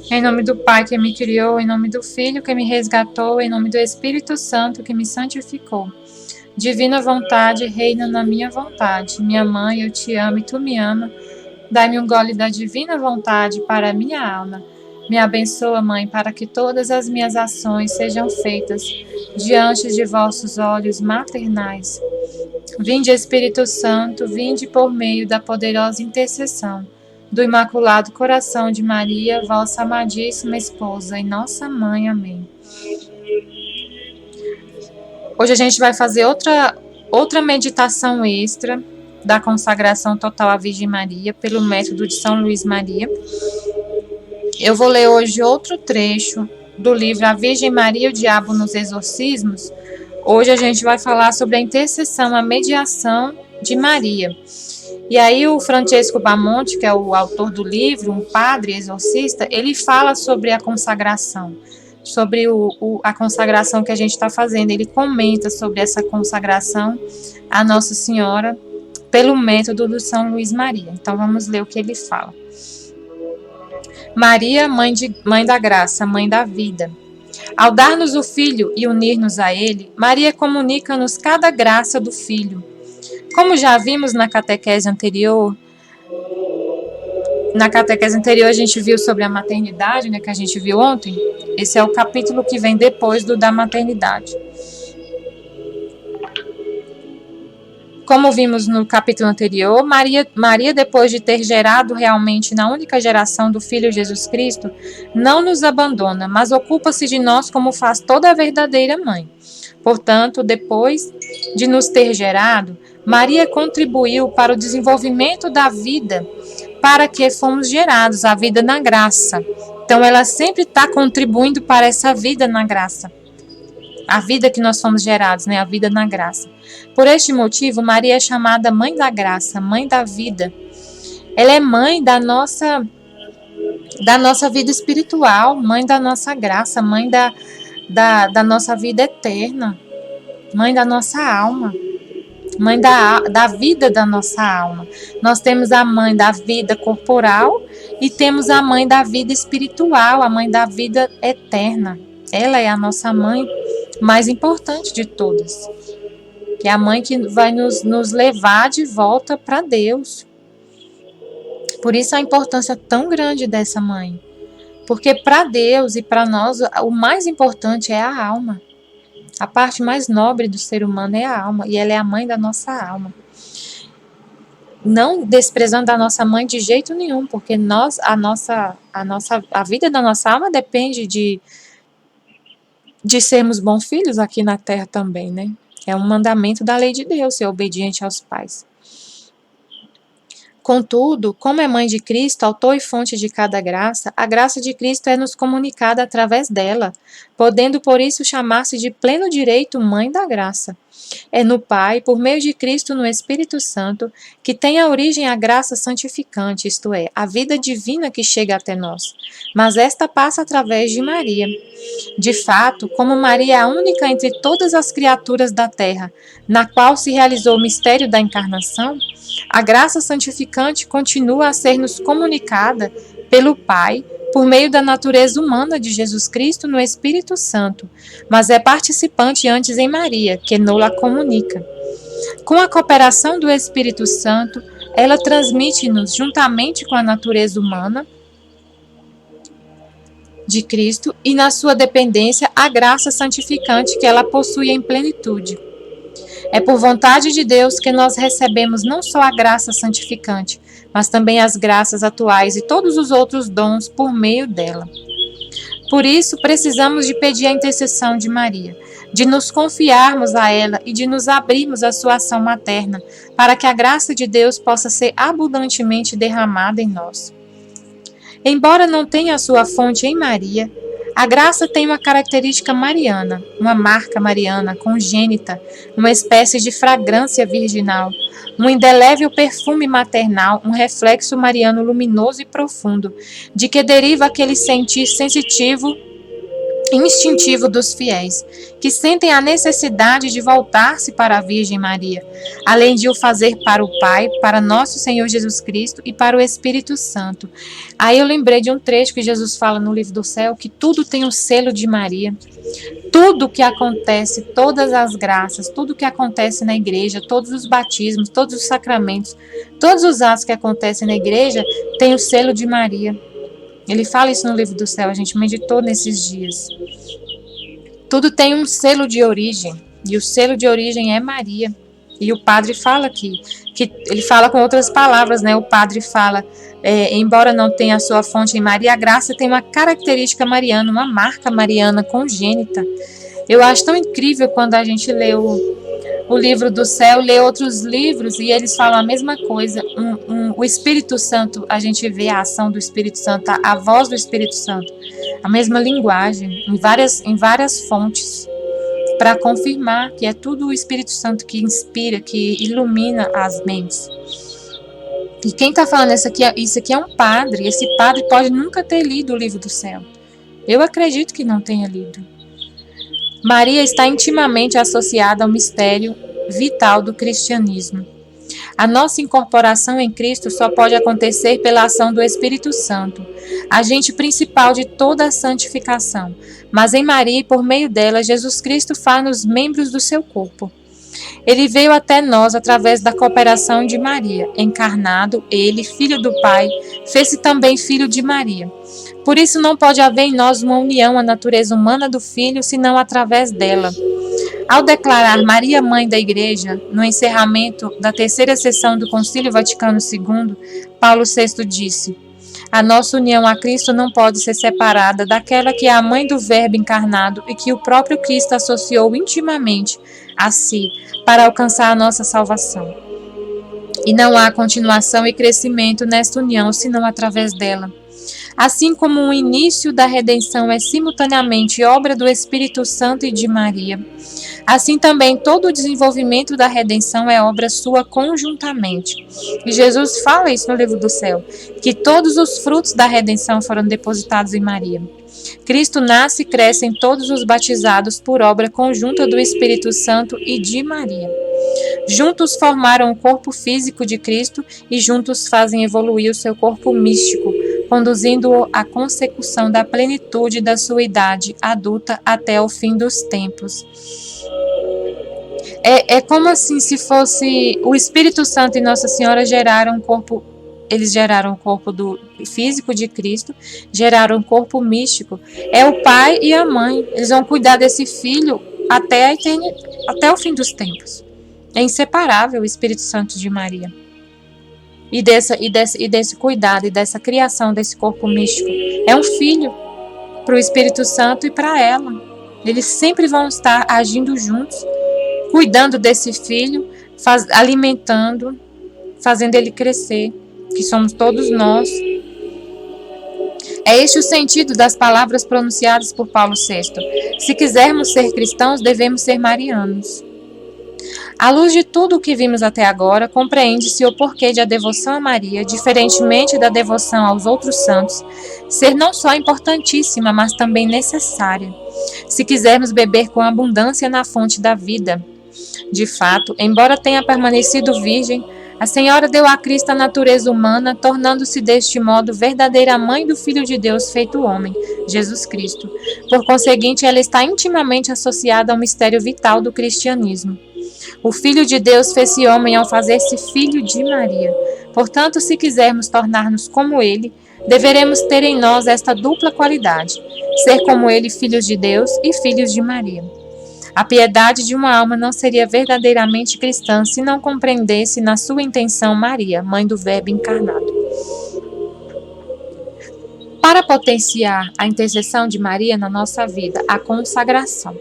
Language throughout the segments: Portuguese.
Em nome do Pai que me criou, em nome do Filho que me resgatou, em nome do Espírito Santo que me santificou. Divina vontade, reina na minha vontade. Minha mãe, eu te amo e tu me ama. Dai-me um gole da divina vontade para a minha alma. Me abençoa, Mãe, para que todas as minhas ações sejam feitas diante de vossos olhos maternais. Vinde, Espírito Santo, vinde por meio da poderosa intercessão do Imaculado Coração de Maria, vossa amadíssima esposa e nossa mãe. Amém. Hoje a gente vai fazer outra meditação extra da consagração total à Virgem Maria pelo método de São Luís Maria. Eu vou ler hoje outro trecho do livro A Virgem Maria e o Diabo nos Exorcismos. Hoje a gente vai falar sobre a intercessão, a mediação de Maria. E aí o Francesco Bamonte, que é o autor do livro, um padre exorcista, ele fala sobre a consagração, sobre a consagração que a gente está fazendo. Ele comenta sobre essa consagração a Nossa Senhora pelo método do São Luís Maria. Então vamos ler o que ele fala. Maria, mãe da graça, mãe da vida. Ao dar-nos o Filho e unir-nos a Ele, Maria comunica-nos cada graça do Filho. Como já vimos na catequese anterior, a gente viu sobre a maternidade, né, que a gente viu ontem. Esse é o capítulo que vem depois do da maternidade. Como vimos no capítulo anterior, Maria, depois de ter gerado realmente na única geração do Filho Jesus Cristo, não nos abandona, mas ocupa-se de nós como faz toda a verdadeira mãe. Portanto, depois de nos ter gerado, Maria contribuiu para o desenvolvimento da vida para que fomos gerados, a vida na graça. Então, ela sempre está contribuindo para essa vida na graça. A vida que nós fomos gerados, né? A vida na graça. Por este motivo, Maria é chamada Mãe da Graça, Mãe da Vida. Ela é mãe da nossa vida espiritual, mãe da nossa graça, mãe da nossa vida eterna, mãe da nossa alma, mãe da vida da nossa alma. Nós temos a mãe da vida corporal e temos a mãe da vida espiritual, a mãe da vida eterna. Ela é a nossa mãe mais importante de todas, que é a mãe que vai nos levar de volta para Deus. Por isso a importância tão grande dessa mãe, porque para Deus e para nós o mais importante é a alma. A parte mais nobre do ser humano é a alma, e ela é a mãe da nossa alma. Não desprezando a nossa mãe de jeito nenhum, porque a vida da nossa alma depende de sermos bons filhos aqui na terra também, né? É um mandamento da lei de Deus, ser obediente aos pais. Contudo, como é mãe de Cristo, autor e fonte de cada graça, a graça de Cristo é nos comunicada através dela, podendo por isso chamar-se de pleno direito mãe da graça. É no Pai, por meio de Cristo no Espírito Santo, que tem a origem a graça santificante, isto é, a vida divina que chega até nós. Mas esta passa através de Maria. De fato, como Maria é a única entre todas as criaturas da terra, na qual se realizou o mistério da encarnação, a graça santificante continua a ser-nos comunicada pelo Pai, por meio da natureza humana de Jesus Cristo no Espírito Santo, mas é participante antes em Maria, que nos-la comunica. Com a cooperação do Espírito Santo, ela transmite-nos, juntamente com a natureza humana de Cristo e na sua dependência, a graça santificante que ela possui em plenitude. É por vontade de Deus que nós recebemos não só a graça santificante, mas também as graças atuais e todos os outros dons por meio dela. Por isso, precisamos de pedir a intercessão de Maria, de nos confiarmos a ela e de nos abrirmos à sua ação materna, para que a graça de Deus possa ser abundantemente derramada em nós. Embora não tenha a sua fonte em Maria, a graça tem uma característica mariana, uma marca mariana congênita, uma espécie de fragrância virginal, um indelével perfume maternal, um reflexo mariano luminoso e profundo, de que deriva aquele sentir sensitivo instintivo dos fiéis, que sentem a necessidade de voltar-se para a Virgem Maria, além de o fazer para o Pai, para nosso Senhor Jesus Cristo e para o Espírito Santo. Aí eu lembrei de um trecho que Jesus fala no livro do céu, que tudo tem o selo de Maria. Tudo que acontece, todas as graças, tudo que acontece na igreja, todos os batismos, todos os sacramentos, todos os atos que acontecem na igreja, tem o selo de Maria. Ele fala isso no livro do céu, a gente meditou nesses dias. Tudo tem um selo de origem, e o selo de origem é Maria. E o padre fala aqui, que ele fala com outras palavras, né? O padre fala, embora não tenha a sua fonte em Maria, a graça tem uma característica mariana, uma marca mariana congênita. Eu acho tão incrível quando a gente lê o livro do céu, lê outros livros e eles falam a mesma coisa. O Espírito Santo, a gente vê a ação do Espírito Santo, a voz do Espírito Santo, a mesma linguagem, em várias fontes, para confirmar que é tudo o Espírito Santo que inspira, que ilumina as mentes. E quem está falando isso aqui é um padre. Esse padre pode nunca ter lido o livro do céu. Eu acredito que não tenha lido. Maria está intimamente associada ao mistério vital do cristianismo. A nossa incorporação em Cristo só pode acontecer pela ação do Espírito Santo, agente principal de toda a santificação. Mas em Maria e por meio dela, Jesus Cristo faz-nos membros do seu corpo. Ele veio até nós através da cooperação de Maria. Encarnado, ele, filho do Pai, fez-se também filho de Maria. Por isso não pode haver em nós uma união à natureza humana do Filho, senão através dela. Ao declarar Maria Mãe da Igreja, no encerramento da terceira sessão do Concílio Vaticano II, Paulo VI disse: a nossa união a Cristo não pode ser separada daquela que é a Mãe do Verbo encarnado e que o próprio Cristo associou intimamente a si para alcançar a nossa salvação. E não há continuação e crescimento nesta união, senão através dela. Assim como o início da redenção é simultaneamente obra do Espírito Santo e de Maria, assim também todo o desenvolvimento da redenção é obra sua conjuntamente. E Jesus fala isso no livro do céu, que todos os frutos da redenção foram depositados em Maria. Cristo nasce e cresce em todos os batizados por obra conjunta do Espírito Santo e de Maria. Juntos formaram o corpo físico de Cristo e juntos fazem evoluir o seu corpo místico, conduzindo-o à consecução da plenitude da sua idade adulta até o fim dos tempos. É como assim se fosse o Espírito Santo e Nossa Senhora geraram um corpo, eles geraram o corpo do físico de Cristo, geraram um corpo místico. É o pai e a mãe, eles vão cuidar desse filho até o fim dos tempos. É inseparável o Espírito Santo de Maria. E desse cuidado e dessa criação desse corpo místico. É um filho para o Espírito Santo e para ela. Eles sempre vão estar agindo juntos, cuidando desse filho, alimentando, fazendo ele crescer, que somos todos nós. É este o sentido das palavras pronunciadas por Paulo VI. Se quisermos ser cristãos, devemos ser marianos. À luz de tudo o que vimos até agora, compreende-se o porquê de a devoção a Maria, diferentemente da devoção aos outros santos, ser não só importantíssima, mas também necessária, se quisermos beber com abundância na fonte da vida. De fato, embora tenha permanecido virgem, a Senhora deu a Cristo a natureza humana, tornando-se deste modo verdadeira mãe do Filho de Deus feito homem, Jesus Cristo. Por conseguinte, ela está intimamente associada ao mistério vital do cristianismo. O Filho de Deus fez-se homem ao fazer-se filho de Maria. Portanto, se quisermos tornar-nos como ele, deveremos ter em nós esta dupla qualidade, ser como ele filhos de Deus e filhos de Maria. A piedade de uma alma não seria verdadeiramente cristã se não compreendesse na sua intenção Maria, mãe do Verbo encarnado. Para potenciar a intercessão de Maria na nossa vida, a consagração.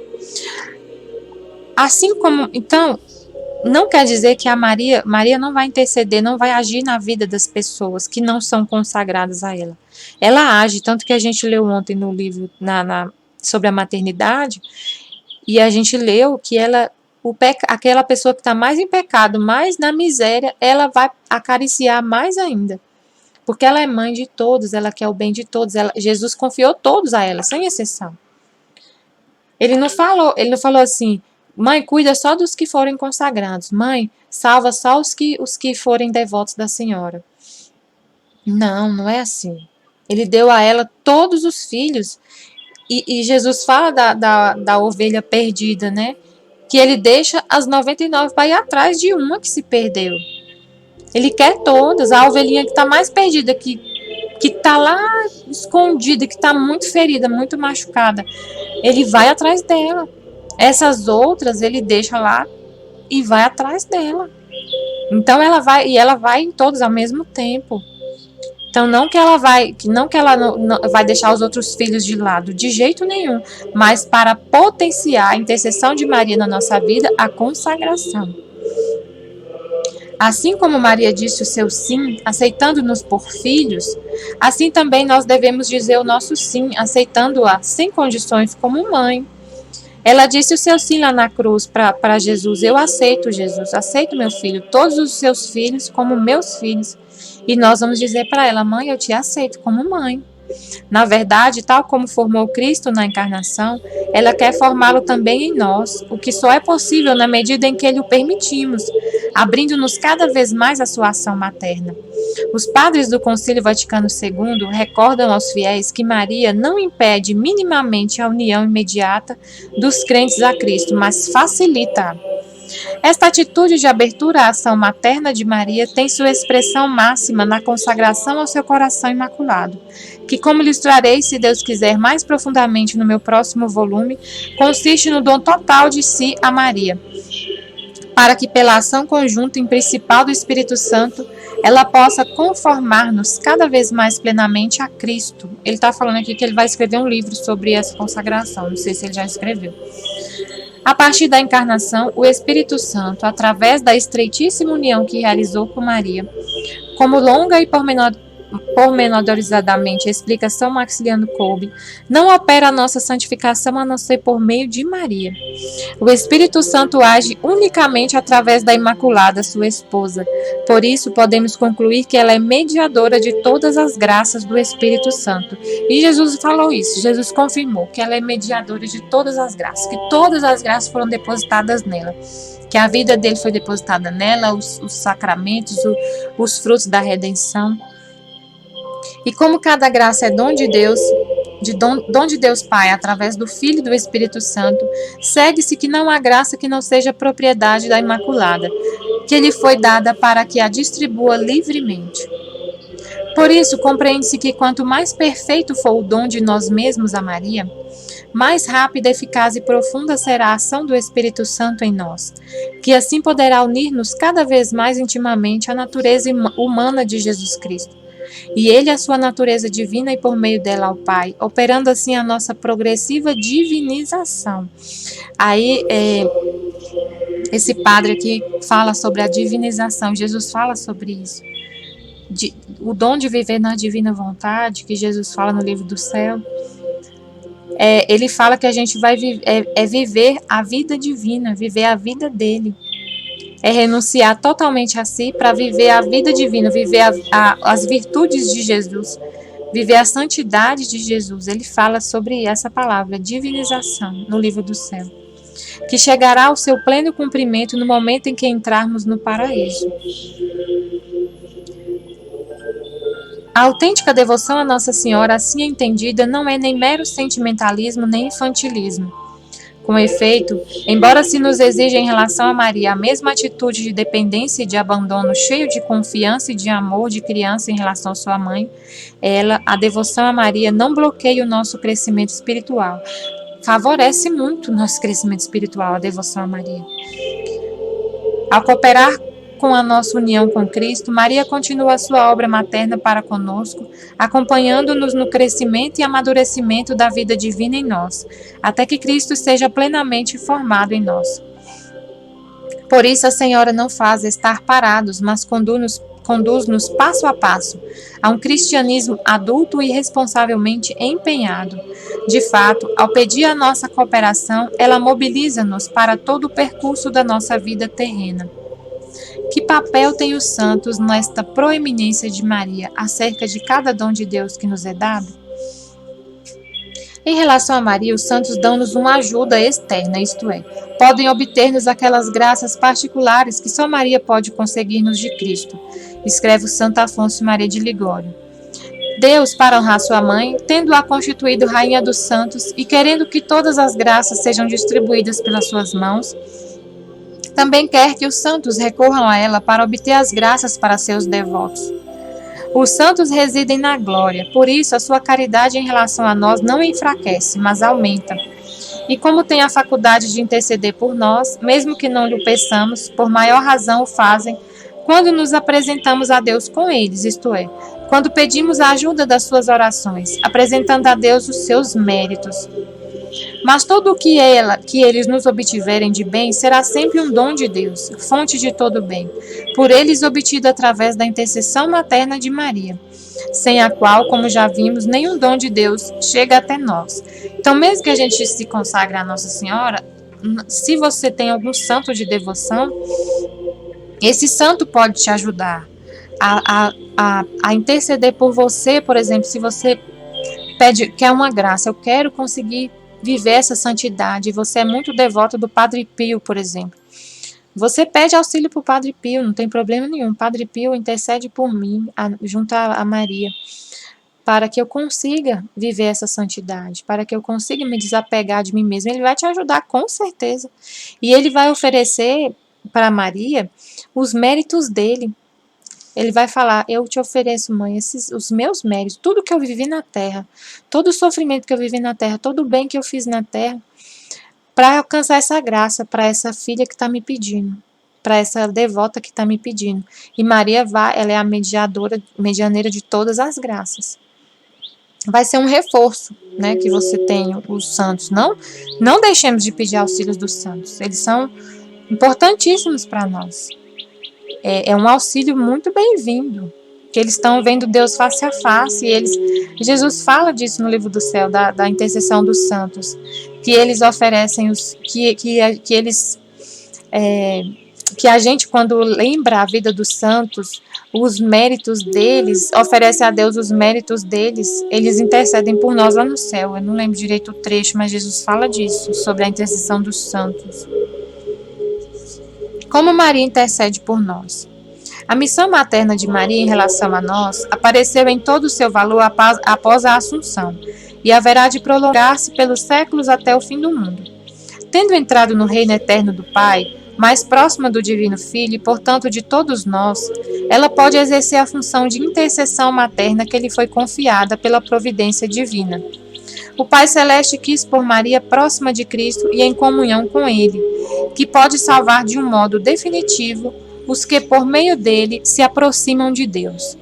Assim como, então, não quer dizer que a Maria não vai interceder, não vai agir na vida das pessoas que não são consagradas a ela. Ela age, tanto que a gente leu ontem no livro sobre a maternidade, e a gente leu que aquela pessoa que está mais em pecado, mais na miséria, ela vai acariciar mais ainda. Porque ela é mãe de todos, ela quer o bem de todos. Jesus confiou todos a ela, sem exceção. Ele não falou assim: mãe, cuida só dos que forem consagrados. Mãe, salva só os que forem devotos da Senhora. Não, não é assim. Ele deu a ela todos os filhos. E Jesus fala da ovelha perdida, né? Que ele deixa as 99 para ir atrás de uma que se perdeu. Ele quer todas. A ovelhinha que está mais perdida, que está lá escondida, que está muito ferida, muito machucada, ele vai atrás dela. Essas outras ele deixa lá e vai atrás dela. Então ela vai em todos ao mesmo tempo. Então não que ela não vai deixar os outros filhos de lado, de jeito nenhum, mas para potenciar a intercessão de Maria na nossa vida, a consagração. Assim como Maria disse o seu sim, aceitando-nos por filhos, assim também nós devemos dizer o nosso sim, aceitando-a sem condições como mãe. Ela disse o seu sim lá na cruz para Jesus: eu aceito, Jesus, aceito meu filho, todos os seus filhos como meus filhos. E nós vamos dizer para ela: mãe, eu te aceito como mãe. Na verdade, tal como formou Cristo na encarnação, ela quer formá-lo também em nós, o que só é possível na medida em que lhe o permitimos, abrindo-nos cada vez mais à sua ação materna. Os padres do Concílio Vaticano II recordam aos fiéis que Maria não impede minimamente a união imediata dos crentes a Cristo, mas facilita-a. Esta atitude de abertura à ação materna de Maria tem sua expressão máxima na consagração ao seu coração imaculado, que, como ilustrarei, se Deus quiser, mais profundamente no meu próximo volume, consiste no dom total de si a Maria, para que pela ação conjunta e principal do Espírito Santo, ela possa conformar-nos cada vez mais plenamente a Cristo. Ele está falando aqui que ele vai escrever um livro sobre essa consagração, não sei se ele já escreveu. A partir da encarnação, o Espírito Santo, através da estreitíssima união que realizou com Maria, como longa e pormenorizadamente explica São Maximiliano Kolbe, não opera a nossa santificação a não ser por meio de Maria. O Espírito Santo age unicamente através da Imaculada, sua esposa. Por isso, podemos concluir que ela é mediadora de todas as graças do Espírito Santo. E Jesus falou isso, Jesus confirmou que ela é mediadora de todas as graças, que todas as graças foram depositadas nela. Que a vida dele foi depositada nela, os sacramentos, os frutos da redenção. E como cada graça é dom de Deus, dom de Deus Pai, através do Filho e do Espírito Santo, segue-se que não há graça que não seja propriedade da Imaculada, que lhe foi dada para que a distribua livremente. Por isso, compreende-se que quanto mais perfeito for o dom de nós mesmos a Maria, mais rápida, eficaz e profunda será a ação do Espírito Santo em nós, que assim poderá unir-nos cada vez mais intimamente à natureza humana de Jesus Cristo, e ele a sua natureza divina e por meio dela ao Pai, operando assim a nossa progressiva divinização. Aí, esse padre aqui fala sobre a divinização, Jesus fala sobre isso. O dom de viver na divina vontade, que Jesus fala no livro do céu, ele fala que a gente vai viver a vida divina, viver a vida dele. É renunciar totalmente a si para viver a vida divina, viver as virtudes de Jesus, viver a santidade de Jesus. Ele fala sobre essa palavra, divinização, no livro do céu, que chegará ao seu pleno cumprimento no momento em que entrarmos no paraíso. A autêntica devoção a Nossa Senhora, assim entendida, não é nem mero sentimentalismo nem infantilismo. Com efeito, embora se nos exija em relação a Maria a mesma atitude de dependência e de abandono cheio de confiança e de amor de criança em relação à sua mãe, a devoção a Maria não bloqueia o nosso crescimento espiritual. Favorece muito o nosso crescimento espiritual, a devoção a Maria. Ao cooperar com a nossa união com Cristo, Maria continua a sua obra materna para conosco, acompanhando-nos no crescimento e amadurecimento da vida divina em nós, até que Cristo seja plenamente formado em nós. Por isso a Senhora não faz estar parados, mas conduz-nos passo a passo a um cristianismo adulto e responsavelmente empenhado. De fato, ao pedir a nossa cooperação, ela mobiliza-nos para todo o percurso da nossa vida terrena. Que papel têm os santos nesta proeminência de Maria acerca de cada dom de Deus que nos é dado? Em relação a Maria, os santos dão-nos uma ajuda externa, isto é, podem obter-nos aquelas graças particulares que só Maria pode conseguir-nos de Cristo, escreve o Santo Afonso Maria de Ligório. Deus, para honrar sua mãe, tendo-a constituído rainha dos santos e querendo que todas as graças sejam distribuídas pelas suas mãos, também quer que os santos recorram a ela para obter as graças para seus devotos. Os santos residem na glória, por isso a sua caridade em relação a nós não enfraquece, mas aumenta. E como tem a faculdade de interceder por nós, mesmo que não lhe peçamos, por maior razão o fazem quando nos apresentamos a Deus com eles, isto é, quando pedimos a ajuda das suas orações, apresentando a Deus os seus méritos. Mas tudo o que eles nos obtiverem de bem será sempre um dom de Deus, fonte de todo bem, por eles obtido através da intercessão materna de Maria, sem a qual, como já vimos, nenhum dom de Deus chega até nós. Então, mesmo que a gente se consagre a Nossa Senhora, se você tem algum santo de devoção, esse santo pode te ajudar a interceder por você. Por exemplo, se você quer uma graça, eu quero conseguir viver essa santidade, e você é muito devoto do Padre Pio, por exemplo. Você pede auxílio para o Padre Pio, não tem problema nenhum. Padre Pio intercede por mim, junto a Maria, para que eu consiga viver essa santidade, para que eu consiga me desapegar de mim mesmo. Ele vai te ajudar, com certeza. E ele vai oferecer para Maria os méritos dele. Ele vai falar: eu te ofereço, mãe, os meus méritos, tudo que eu vivi na terra, todo o sofrimento que eu vivi na terra, todo o bem que eu fiz na terra, para alcançar essa graça, para essa filha que está me pedindo, para essa devota que está me pedindo. E Maria ela é a medianeira de todas as graças. Vai ser um reforço, né, que você tem os santos. Não deixemos de pedir auxílios dos santos, eles são importantíssimos para nós. É um auxílio muito bem-vindo, que eles estão vendo Deus face a face. Jesus fala disso no livro do céu, da intercessão dos santos, que eles oferecem que a gente, quando lembra a vida dos santos, os méritos deles, oferece a Deus os méritos deles, eles intercedem por nós lá no céu. Eu não lembro direito o trecho, mas Jesus fala disso, sobre a intercessão dos santos. Como Maria intercede por nós? A missão materna de Maria em relação a nós apareceu em todo o seu valor após a Assunção, e haverá de prolongar-se pelos séculos até o fim do mundo. Tendo entrado no reino eterno do Pai, mais próxima do Divino Filho e, portanto, de todos nós, ela pode exercer a função de intercessão materna que lhe foi confiada pela providência divina. O Pai Celeste quis pôr Maria próxima de Cristo e em comunhão com Ele, que pode salvar de um modo definitivo os que por meio dele se aproximam de Deus,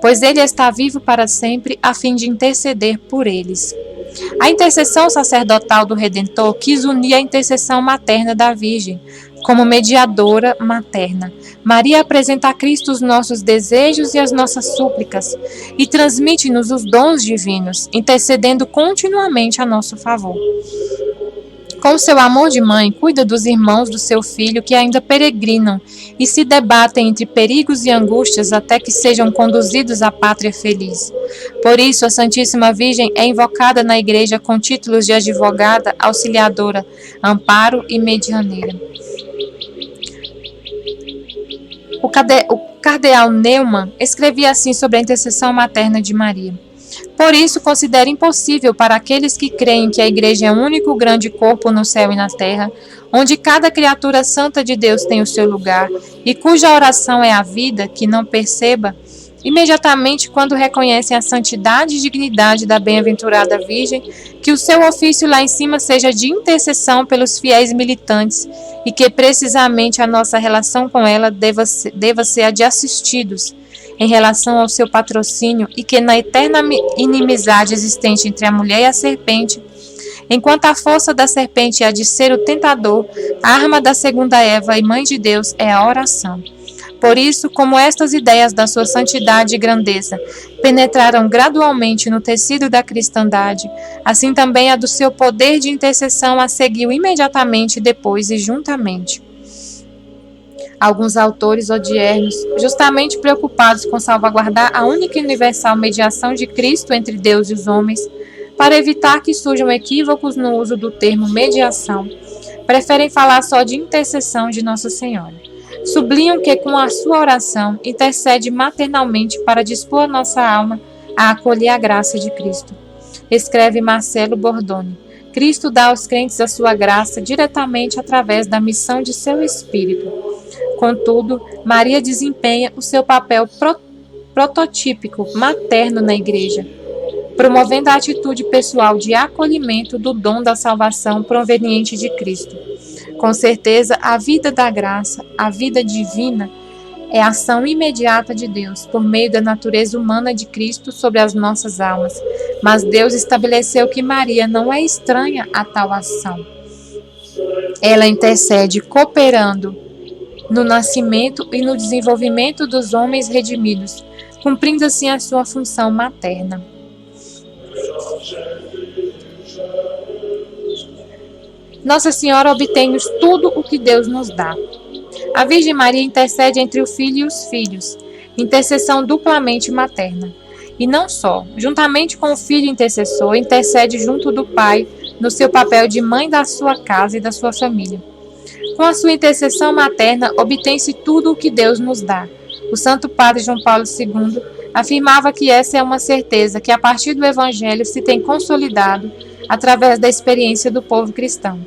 pois ele está vivo para sempre a fim de interceder por eles. A intercessão sacerdotal do Redentor quis unir a intercessão materna da Virgem, como mediadora materna. Maria apresenta a Cristo os nossos desejos e as nossas súplicas, e transmite-nos os dons divinos, intercedendo continuamente a nosso favor. Com seu amor de mãe, cuida dos irmãos do seu filho que ainda peregrinam e se debatem entre perigos e angústias até que sejam conduzidos à pátria feliz. Por isso, a Santíssima Virgem é invocada na Igreja com títulos de advogada, auxiliadora, amparo e medianeira. O cardeal Neumann escrevia assim sobre a intercessão materna de Maria. Por isso, considera impossível para aqueles que creem que a Igreja é o único grande corpo no céu e na terra, onde cada criatura santa de Deus tem o seu lugar, e cuja oração é a vida, que não perceba, imediatamente quando reconhecem a santidade e dignidade da bem-aventurada Virgem, que o seu ofício lá em cima seja de intercessão pelos fiéis militantes, e que precisamente a nossa relação com ela deva ser a de assistidos, em relação ao seu patrocínio, e que na eterna inimizade existente entre a mulher e a serpente, enquanto a força da serpente é a de ser o tentador, a arma da segunda Eva e mãe de Deus é a oração. Por isso, como estas ideias da sua santidade e grandeza penetraram gradualmente no tecido da cristandade, assim também a do seu poder de intercessão a seguiu imediatamente depois e juntamente. Alguns autores odiernos, justamente preocupados com salvaguardar a única e universal mediação de Cristo entre Deus e os homens, Para evitar que surjam equívocos no uso do termo mediação, preferem falar só de intercessão de Nossa Senhora. Sublinham que, com a sua oração, intercede maternalmente para dispor a nossa alma a acolher a graça de Cristo. Escreve Marcelo Bordoni. Cristo dá aos crentes a sua graça diretamente através da missão de seu Espírito. Contudo, Maria desempenha o seu papel prototípico materno na Igreja, promovendo a atitude pessoal de acolhimento do dom da salvação proveniente de Cristo. Com certeza, a vida da graça, a vida divina, é a ação imediata de Deus, por meio da natureza humana de Cristo sobre as nossas almas. Mas Deus estabeleceu que Maria não é estranha a tal ação. Ela intercede cooperando no nascimento e no desenvolvimento dos homens redimidos, cumprindo assim a sua função materna. Nossa Senhora obtém tudo o que Deus nos dá. A Virgem Maria intercede entre o Filho e os filhos, intercessão duplamente materna. E não só, juntamente com o Filho intercessor, intercede junto do Pai no seu papel de mãe da sua casa e da sua família. Com a sua intercessão materna, obtém-se tudo o que Deus nos dá. O Santo Padre João Paulo II afirmava que essa é uma certeza que a partir do Evangelho se tem consolidado através da experiência do povo cristão.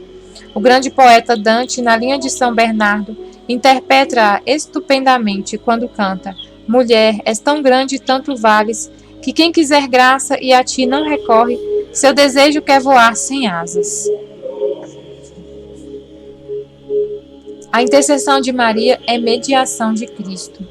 O grande poeta Dante, na linha de São Bernardo, interpreta-a estupendamente quando canta: Mulher, és tão grande e tanto vales, que quem quiser graça e a ti não recorre, seu desejo quer voar sem asas. A intercessão de Maria é mediação de Cristo.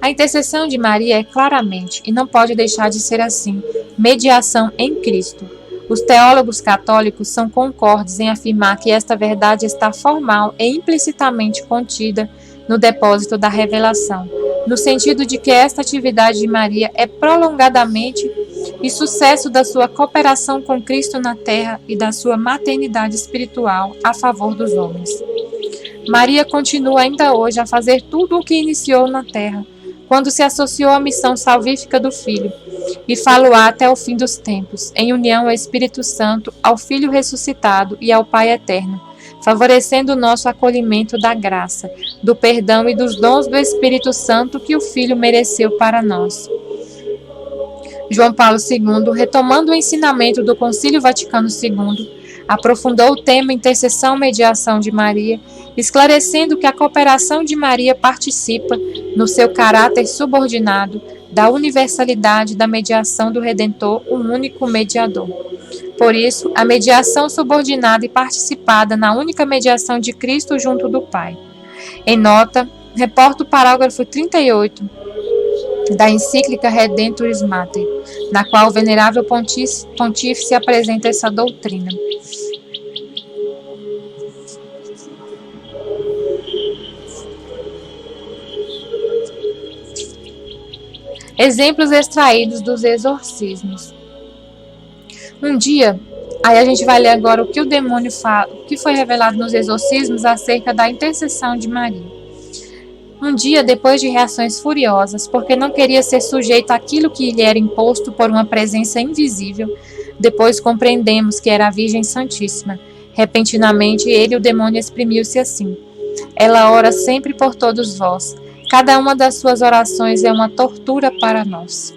A intercessão de Maria é claramente, e não pode deixar de ser assim, mediação em Cristo. Os teólogos católicos são concordes em afirmar que esta verdade está formal e implicitamente contida no depósito da revelação, no sentido de que esta atividade de Maria é prolongadamente e sucesso da sua cooperação com Cristo na terra e da sua maternidade espiritual a favor dos homens. Maria continua ainda hoje a fazer tudo o que iniciou na terra, quando se associou à missão salvífica do Filho, e falo-á até o fim dos tempos, em união ao Espírito Santo, ao Filho ressuscitado e ao Pai eterno, favorecendo o nosso acolhimento da graça, do perdão e dos dons do Espírito Santo que o Filho mereceu para nós. João Paulo II, retomando o ensinamento do Concílio Vaticano II, aprofundou o tema intercessão-mediação de Maria, esclarecendo que a cooperação de Maria participa, no seu caráter subordinado, da universalidade da mediação do Redentor, o único mediador. Por isso, a mediação subordinada e participada na única mediação de Cristo junto do Pai. Em nota, reporta o parágrafo 38 da encíclica Redemptoris Mater, na qual o venerável pontífice apresenta essa doutrina. Exemplos extraídos dos exorcismos. Um dia, aí a gente vai ler agora o que o demônio fala, o que foi revelado nos exorcismos acerca da intercessão de Maria. Um dia, depois de reações furiosas, porque não queria ser sujeito àquilo que lhe era imposto por uma presença invisível, depois compreendemos que era a Virgem Santíssima. Repentinamente, ele, o demônio, exprimiu-se assim: Ela ora sempre por todos vós. Cada uma das suas orações é uma tortura para nós.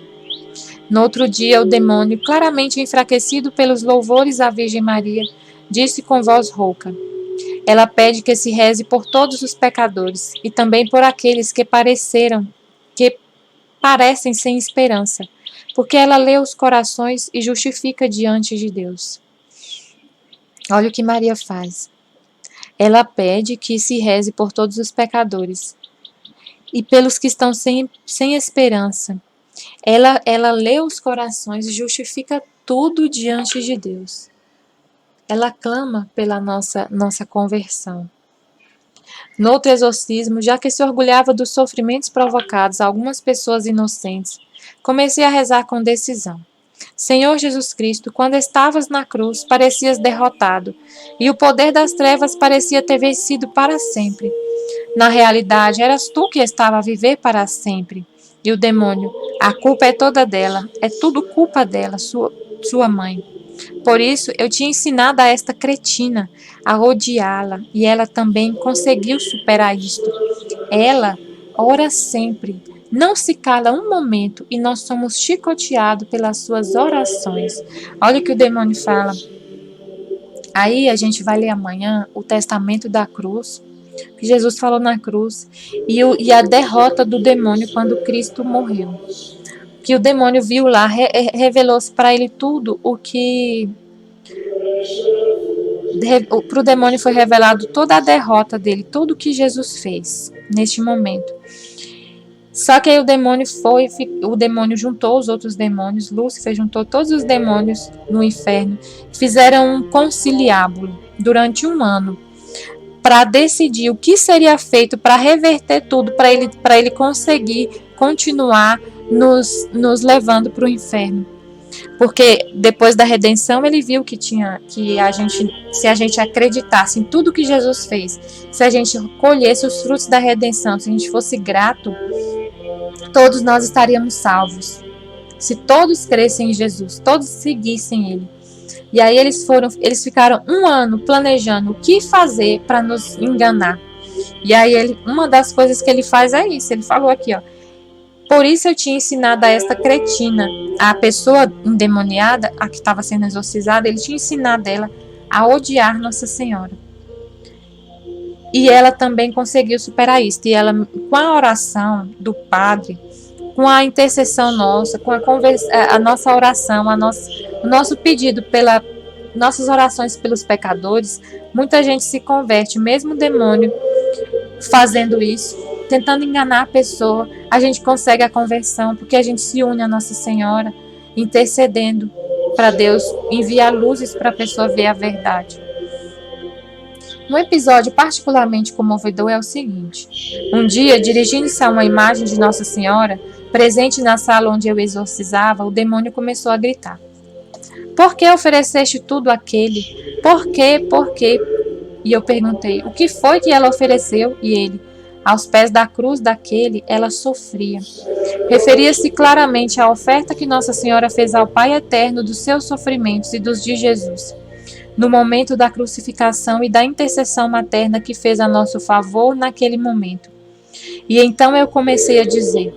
No outro dia, o demônio, claramente enfraquecido pelos louvores à Virgem Maria, disse com voz rouca: Ela pede que se reze por todos os pecadores e também por aqueles que parecem sem esperança, porque ela lê os corações e justifica diante de Deus. Olha o que Maria faz. Ela pede que se reze por todos os pecadores e pelos que estão sem esperança. Ela lê os corações e justifica tudo diante de Deus. Ela clama pela nossa conversão. No outro exorcismo, já que se orgulhava dos sofrimentos provocados a algumas pessoas inocentes, comecei a rezar com decisão. Senhor Jesus Cristo, quando estavas na cruz, parecias derrotado, e o poder das trevas parecia ter vencido para sempre. Na realidade, eras tu que estava a viver para sempre. E o demônio, a culpa é toda dela, é tudo culpa dela, sua mãe. Por isso, eu tinha ensinado a esta cretina a odiá-la, e ela também conseguiu superar isto. Ela ora sempre, não se cala um momento, e nós somos chicoteados pelas suas orações. Olha o que o demônio fala. Aí a gente vai ler amanhã o testamento da cruz, que Jesus falou na cruz, e a derrota do demônio quando Cristo morreu. Que o demônio viu lá, revelou-se para ele tudo o que... Para o demônio foi revelado toda a derrota dele, tudo o que Jesus fez neste momento. Só que aí o demônio juntou os outros demônios, Lúcifer juntou todos os demônios no inferno, fizeram um conciliábulo durante 1 ano, para decidir o que seria feito para reverter tudo, para ele conseguir continuar nos levando para o inferno. Porque depois da redenção ele viu que se a gente acreditasse em tudo que Jesus fez, se a gente colhesse os frutos da redenção, se a gente fosse grato, todos nós estaríamos salvos. Se todos crescem em Jesus, todos seguissem ele. E aí eles ficaram 1 ano planejando o que fazer para nos enganar. E aí uma das coisas que ele faz é isso. Ele falou aqui, ó. Por isso eu tinha ensinado a esta cretina, a pessoa endemoniada, a que estava sendo exorcizada, ele tinha ensinado ela a odiar Nossa Senhora. E ela também conseguiu superar isso. E ela, com a oração do padre, com a intercessão nossa, com a nossa oração, o nosso pedido nossas orações pelos pecadores, muita gente se converte, mesmo o demônio fazendo isso, tentando enganar a pessoa, a gente consegue a conversão, porque a gente se une a Nossa Senhora, intercedendo para Deus enviar luzes para a pessoa ver a verdade. Um episódio particularmente comovedor é o seguinte: um dia, dirigindo-se a uma imagem de Nossa Senhora, presente na sala onde eu exorcizava, o demônio começou a gritar: "Por que ofereceste tudo àquele? Por quê? Por quê?" E eu perguntei: "O que foi que ela ofereceu?" E ele: "Aos pés da cruz daquele, ela sofria." Referia-se claramente à oferta que Nossa Senhora fez ao Pai Eterno dos seus sofrimentos e dos de Jesus, no momento da crucificação, e da intercessão materna que fez a nosso favor naquele momento. E então eu comecei a dizer: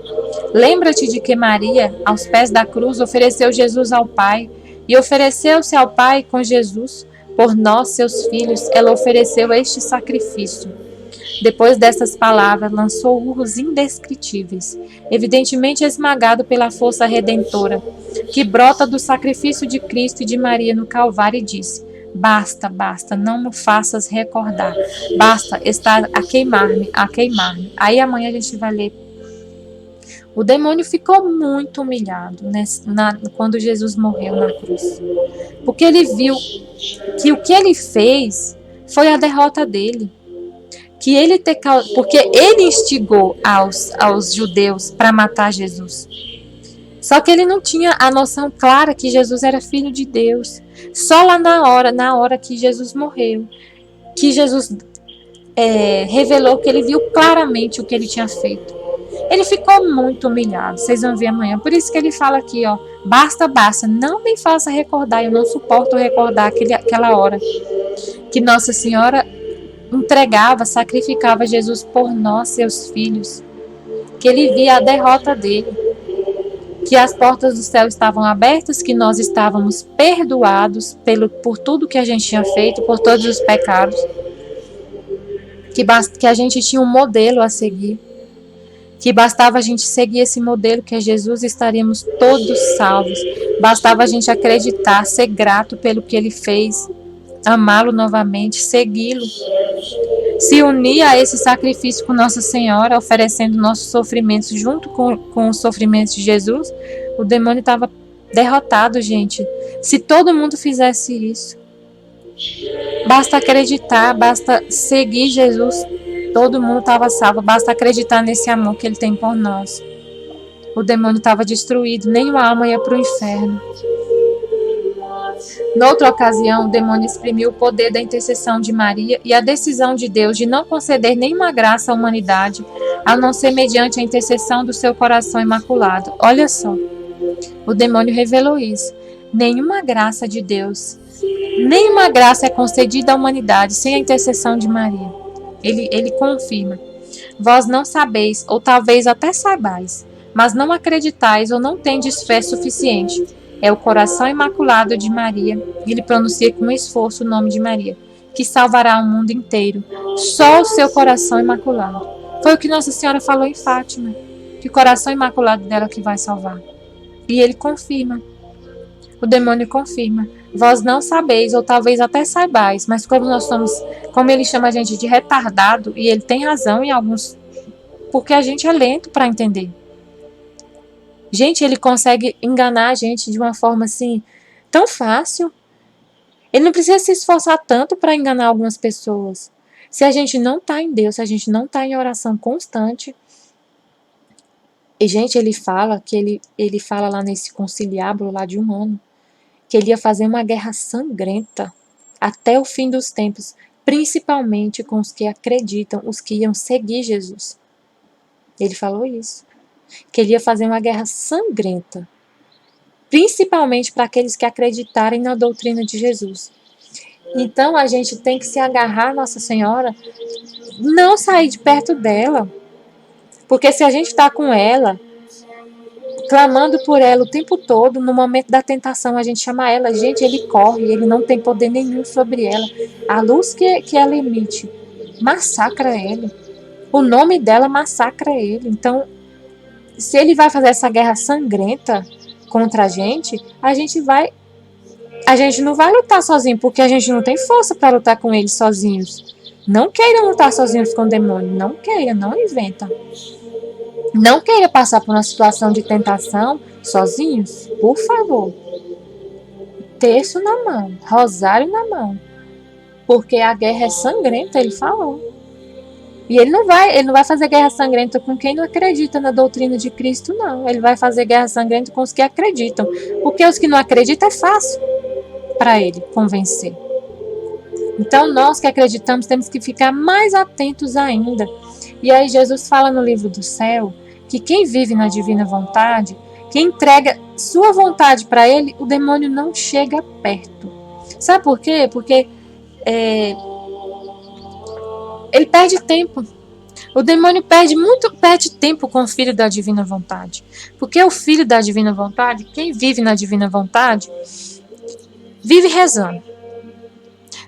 "Lembra-te de que Maria, aos pés da cruz, ofereceu Jesus ao Pai, e ofereceu-se ao Pai com Jesus. Por nós, seus filhos, ela ofereceu este sacrifício." Depois dessas palavras, lançou urros indescritíveis, evidentemente esmagado pela força redentora, que brota do sacrifício de Cristo e de Maria no Calvário, e disse: "Basta, basta, não me faças recordar. Basta estar a queimar-me, a queimar-me." Aí amanhã a gente vai ler. O demônio ficou muito humilhado quando Jesus morreu na cruz, porque ele viu que o que ele fez foi a derrota dele. Porque ele instigou aos judeus para matar Jesus. Só que ele não tinha a noção clara que Jesus era filho de Deus. Só lá na hora que Jesus morreu, que Jesus revelou que ele viu claramente o que ele tinha feito. Ele ficou muito humilhado, vocês vão ver amanhã. Por isso que ele fala aqui, ó: "Basta, basta, não me faça recordar." Eu não suporto recordar aquela hora que Nossa Senhora entregava, sacrificava Jesus por nós, seus filhos, que ele via a derrota dele, que as portas do céu estavam abertas, que nós estávamos perdoados por tudo que a gente tinha feito, por todos os pecados, que a gente tinha um modelo a seguir, que bastava a gente seguir esse modelo, que é Jesus, estaríamos todos salvos. Bastava a gente acreditar, ser grato pelo que ele fez, amá-lo novamente, segui-lo, se unir a esse sacrifício com Nossa Senhora, oferecendo nossos sofrimentos junto com os sofrimentos de Jesus. O demônio estava derrotado, gente. Se todo mundo fizesse isso, basta acreditar, basta seguir Jesus, todo mundo estava salvo. Basta acreditar nesse amor que ele tem por nós. O demônio estava destruído, nenhuma alma ia para o inferno. Noutra ocasião, o demônio exprimiu o poder da intercessão de Maria e a decisão de Deus de não conceder nenhuma graça à humanidade, a não ser mediante a intercessão do seu coração imaculado. Olha só, o demônio revelou isso. nenhuma graça de Deus, nenhuma graça é concedida à humanidade sem a intercessão de Maria. Ele confirma. Vós não sabeis, ou talvez até saibais, mas não acreditais ou não tendes fé suficiente. É o coração imaculado de Maria. Ele pronuncia com esforço o nome de Maria, que salvará o mundo inteiro. Só o seu coração imaculado. Foi o que Nossa Senhora falou em Fátima, que o coração imaculado dela que vai salvar. E ele confirma. O demônio confirma. Vós não sabeis, ou talvez até saibais, mas como ele chama a gente de retardado, e ele tem razão em alguns, porque a gente é lento para entender. Gente, ele consegue enganar a gente de uma forma assim, tão fácil. Ele não precisa se esforçar tanto para enganar algumas pessoas. Se a gente não está em Deus, se a gente não está em oração constante. E, gente, ele fala lá nesse conciliábulo lá de 1 ano, que ele ia fazer uma guerra sangrenta até o fim dos tempos, principalmente com os que acreditam, os que iam seguir Jesus. Ele falou isso, que ele ia fazer uma guerra sangrenta, principalmente para aqueles que acreditarem na doutrina de Jesus. Então a gente tem que se agarrar a Nossa Senhora, não sair de perto dela, porque se a gente está com ela, clamando por ela o tempo todo, no momento da tentação a gente chama ela, gente, ele corre, ele não tem poder nenhum sobre ela. A luz que ela emite massacra ele. O nome dela massacra ele. Então, se ele vai fazer essa guerra sangrenta contra a gente não vai lutar sozinho, porque a gente não tem força para lutar com eles sozinhos. Não queiram lutar sozinhos com o demônio, não queira, não inventa. Não queira passar por uma situação de tentação sozinhos, por favor. Terço na mão, rosário na mão, porque a guerra é sangrenta, ele falou. E ele não vai fazer guerra sangrenta com quem não acredita na doutrina de Cristo, não. Ele vai fazer guerra sangrenta com os que acreditam, porque os que não acreditam é fácil para ele convencer. Então nós que acreditamos temos que ficar mais atentos ainda. E aí Jesus fala no livro do céu que quem vive na divina vontade, quem entrega sua vontade para ele, o demônio não chega perto. Sabe por quê? Porque ele perde tempo. O demônio perde tempo com o filho da divina vontade. Porque o filho da divina vontade, quem vive na divina vontade, vive rezando.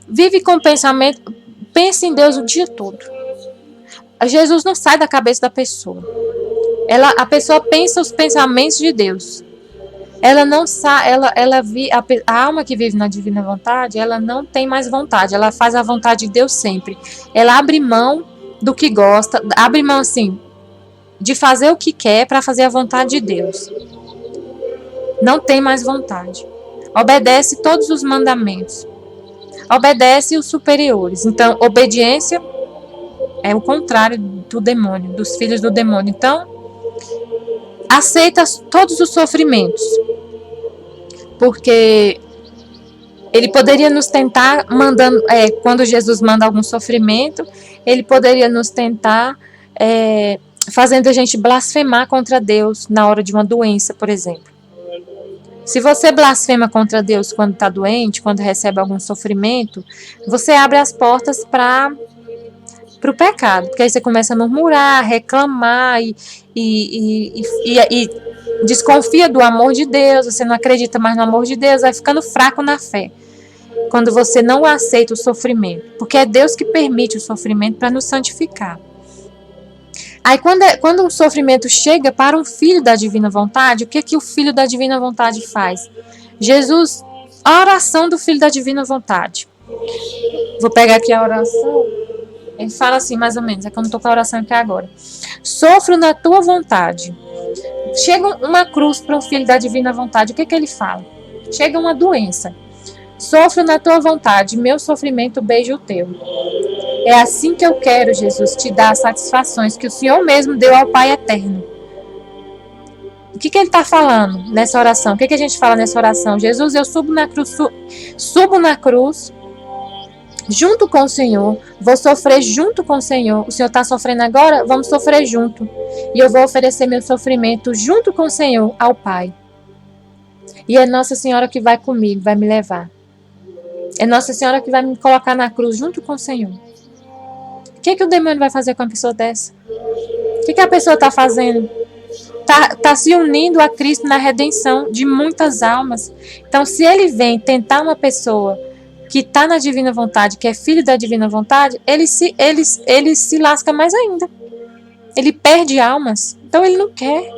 Vive com pensamento, pensa em Deus o dia todo. Jesus não sai da cabeça da pessoa. A pessoa pensa os pensamentos de Deus. Ela não sai, a alma que vive na divina vontade, ela não tem mais vontade, ela faz a vontade de Deus sempre. Ela abre mão do que gosta, abre mão assim de fazer o que quer para fazer a vontade de Deus. Não tem mais vontade. Obedece todos os mandamentos. Obedece os superiores. Então, obediência é o contrário do demônio, dos filhos do demônio. Então, aceita todos os sofrimentos. Porque ele poderia nos tentar quando Jesus manda algum sofrimento, ele poderia nos tentar fazendo a gente blasfemar contra Deus na hora de uma doença, por exemplo. Se você blasfema contra Deus quando está doente, quando recebe algum sofrimento, você abre as portas para o pecado, porque aí você começa a murmurar, reclamar e desconfia do amor de Deus, você não acredita mais no amor de Deus, vai ficando fraco na fé. Quando você não aceita o sofrimento, porque é Deus que permite o sofrimento para nos santificar. Aí quando o sofrimento chega para um filho da divina vontade, o que o filho da divina vontade faz? Jesus, a oração do filho da divina vontade. Vou pegar aqui a oração. Ele fala assim, mais ou menos, é que eu não estou com a oração aqui agora. Sofro na tua vontade. Chega uma cruz para um filho da divina vontade, o que ele fala? Chega uma doença. Sofro na tua vontade, meu sofrimento beija o teu. É assim que eu quero, Jesus, te dar as satisfações que o Senhor mesmo deu ao Pai eterno. O que ele está falando nessa oração? O que a gente fala nessa oração? Jesus, eu subo na cruz junto com o Senhor, vou sofrer junto com o Senhor está sofrendo agora? Vamos sofrer junto. E eu vou oferecer meu sofrimento junto com o Senhor ao Pai. E é Nossa Senhora que vai comigo, vai me levar. É Nossa Senhora que vai me colocar na cruz junto com o Senhor. O que o demônio vai fazer com uma pessoa dessa? O que a pessoa está fazendo? Tá se unindo a Cristo na redenção de muitas almas. Então, se ele vem tentar uma pessoa que está na divina vontade, que é filho da divina vontade, ele se lasca mais ainda. Ele perde almas. Então, ele não quer.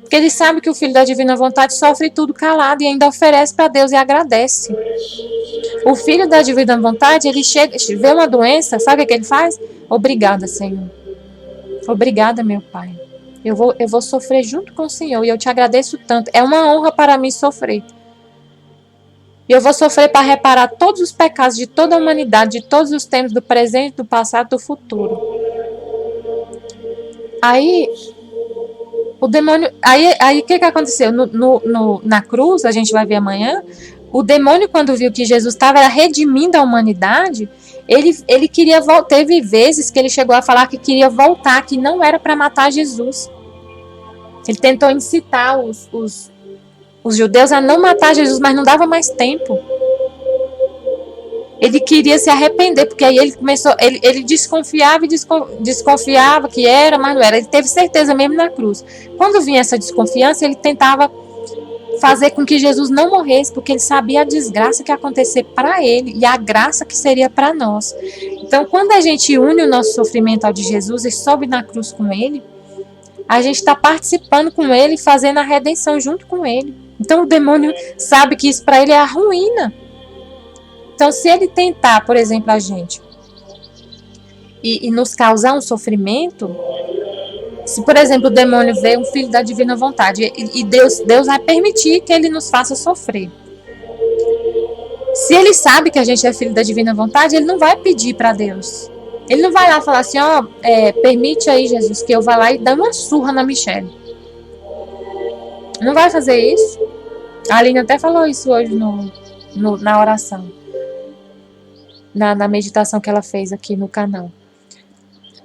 Porque ele sabe que o filho da divina vontade sofre tudo calado e ainda oferece para Deus e agradece. O filho da divina vontade, ele chega, vê uma doença, sabe o que ele faz? Obrigada, Senhor. Obrigada, meu Pai. Eu vou sofrer junto com o Senhor e eu te agradeço tanto. É uma honra para mim sofrer. E eu vou sofrer para reparar todos os pecados de toda a humanidade, de todos os tempos, do presente, do passado, do futuro. Aí, o demônio... Aí o que aconteceu? Na cruz, a gente vai ver amanhã, o demônio, quando viu que Jesus estava redimindo a humanidade, ele queria voltar. Teve vezes que ele chegou a falar que queria voltar, que não era para matar Jesus. Ele tentou incitar os judeus a não matar Jesus, mas não dava mais tempo. Ele queria se arrepender, porque aí ele começou, ele desconfiava e desconfiava que era, mas não era. Ele teve certeza mesmo na cruz. Quando vinha essa desconfiança, ele tentava fazer com que Jesus não morresse, porque ele sabia a desgraça que ia acontecer para ele e a graça que seria para nós. Então, quando a gente une o nosso sofrimento ao de Jesus e sobe na cruz com ele, a gente está participando com ele, fazendo a redenção junto com ele. Então, o demônio sabe que isso para ele é a ruína. Então, se ele tentar, por exemplo, a gente e nos causar um sofrimento, se, por exemplo, o demônio vê um filho da divina vontade e Deus vai permitir que ele nos faça sofrer. Se ele sabe que a gente é filho da divina vontade, ele não vai pedir para Deus. Ele não vai lá falar assim, permite aí, Jesus, que eu vá lá e dê uma surra na Michelle. Não vai fazer isso. A Aline até falou isso hoje na oração. Na meditação que ela fez aqui no canal.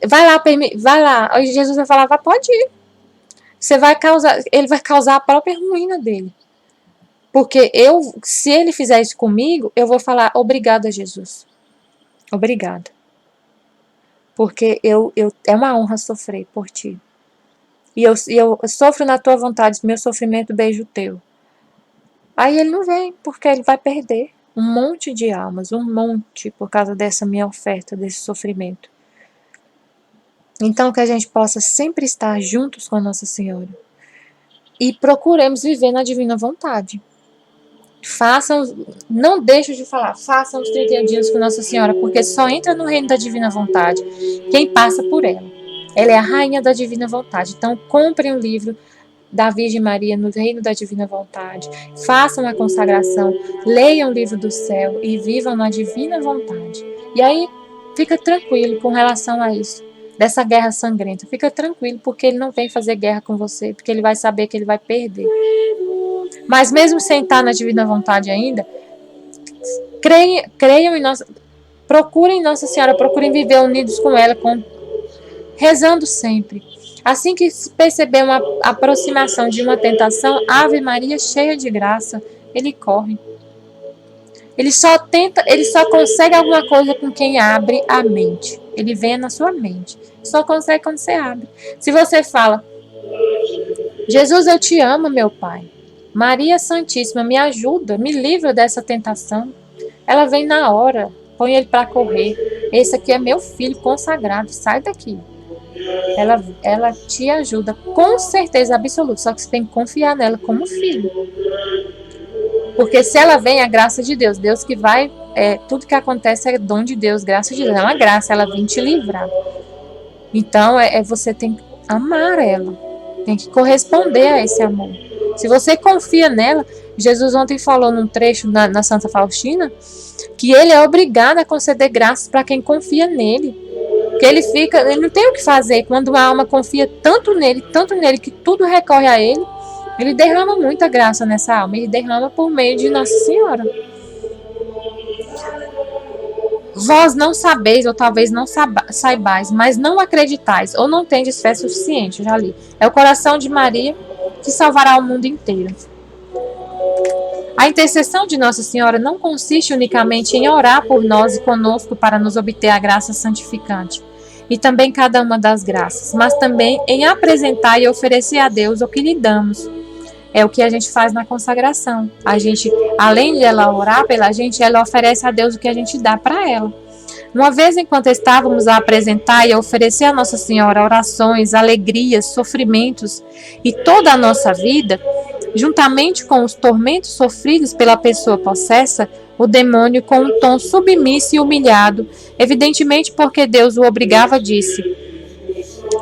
Vai lá. Aí Jesus vai falar, pode ir. Ele vai causar a própria ruína dele. Porque se ele fizer isso comigo, eu vou falar, obrigada, Jesus. Obrigada. Porque é uma honra sofrer por ti. E eu sofro na tua vontade, meu sofrimento beijo o teu. Aí ele não vem, porque ele vai perder um monte de almas, por causa dessa minha oferta, desse sofrimento. Então, que a gente possa sempre estar juntos com a Nossa Senhora. E procuremos viver na divina vontade. Não deixe de falar, façam os 31 dias com Nossa Senhora, porque só entra no reino da divina vontade quem passa por ela. Ela é a rainha da divina vontade. Então, comprem o livro da Virgem Maria no reino da divina vontade. Façam a consagração, leiam o livro do céu e vivam na divina vontade. E aí, fica tranquilo com relação a isso, dessa guerra sangrenta. Fica tranquilo, porque ele não vem fazer guerra com você, porque ele vai saber que ele vai perder. Mas mesmo sem estar na divina vontade ainda, creiam em Nossa... Procurem Nossa Senhora, procurem viver unidos com ela, rezando sempre. Assim que se perceber uma aproximação de uma tentação, Ave Maria cheia de graça, ele corre. Ele só consegue alguma coisa com quem abre a mente. Ele vem na sua mente. Só consegue quando você abre. Se você fala, Jesus, eu te amo, meu Pai. Maria Santíssima, me ajuda, me livra dessa tentação. Ela vem na hora, põe ele para correr. Esse aqui é meu filho consagrado, sai daqui. Ela te ajuda com certeza absoluta, só que você tem que confiar nela como filho. Porque se ela vem, é a graça de Deus. Deus que vai, tudo que acontece é dom de Deus, graça de Deus. É uma graça, ela vem te livrar. Então, você tem que amar ela. Tem que corresponder a esse amor. Se você confia nela, Jesus ontem falou num trecho na Santa Faustina, que ele é obrigado a conceder graças para quem confia nele. Porque ele não tem o que fazer. Quando uma alma confia tanto nele, que tudo recorre a ele, ele derrama muita graça nessa alma. Ele derrama por meio de Nossa Senhora. Vós não sabeis, ou talvez não saibais, mas não acreditais, ou não tendes fé suficiente. Já li. É o coração de Maria que salvará o mundo inteiro. A intercessão de Nossa Senhora não consiste unicamente em orar por nós e conosco para nos obter a graça santificante, e também cada uma das graças, mas também em apresentar e oferecer a Deus o que lhe damos. É o que a gente faz na consagração. A gente, além de ela orar pela gente, ela oferece a Deus o que a gente dá para ela. Uma vez, enquanto estávamos a apresentar e a oferecer a Nossa Senhora orações, alegrias, sofrimentos e toda a nossa vida, juntamente com os tormentos sofridos pela pessoa possessa, o demônio, com um tom submisso e humilhado, evidentemente porque Deus o obrigava, disse: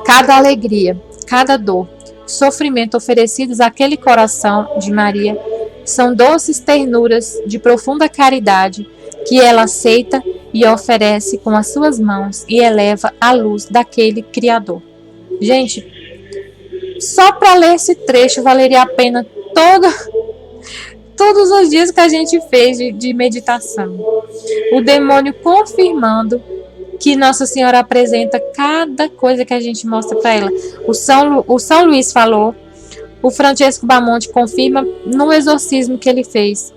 cada alegria, cada dor, sofrimento oferecidos àquele coração de Maria são doces ternuras de profunda caridade que ela aceita e oferece com as suas mãos e eleva à luz daquele Criador. Gente, só para ler esse trecho valeria a pena todos os dias que a gente fez de meditação. O demônio confirmando que Nossa Senhora apresenta cada coisa que a gente mostra para ela. O São Luís falou, o Francesco Bamonte confirma no exorcismo que ele fez.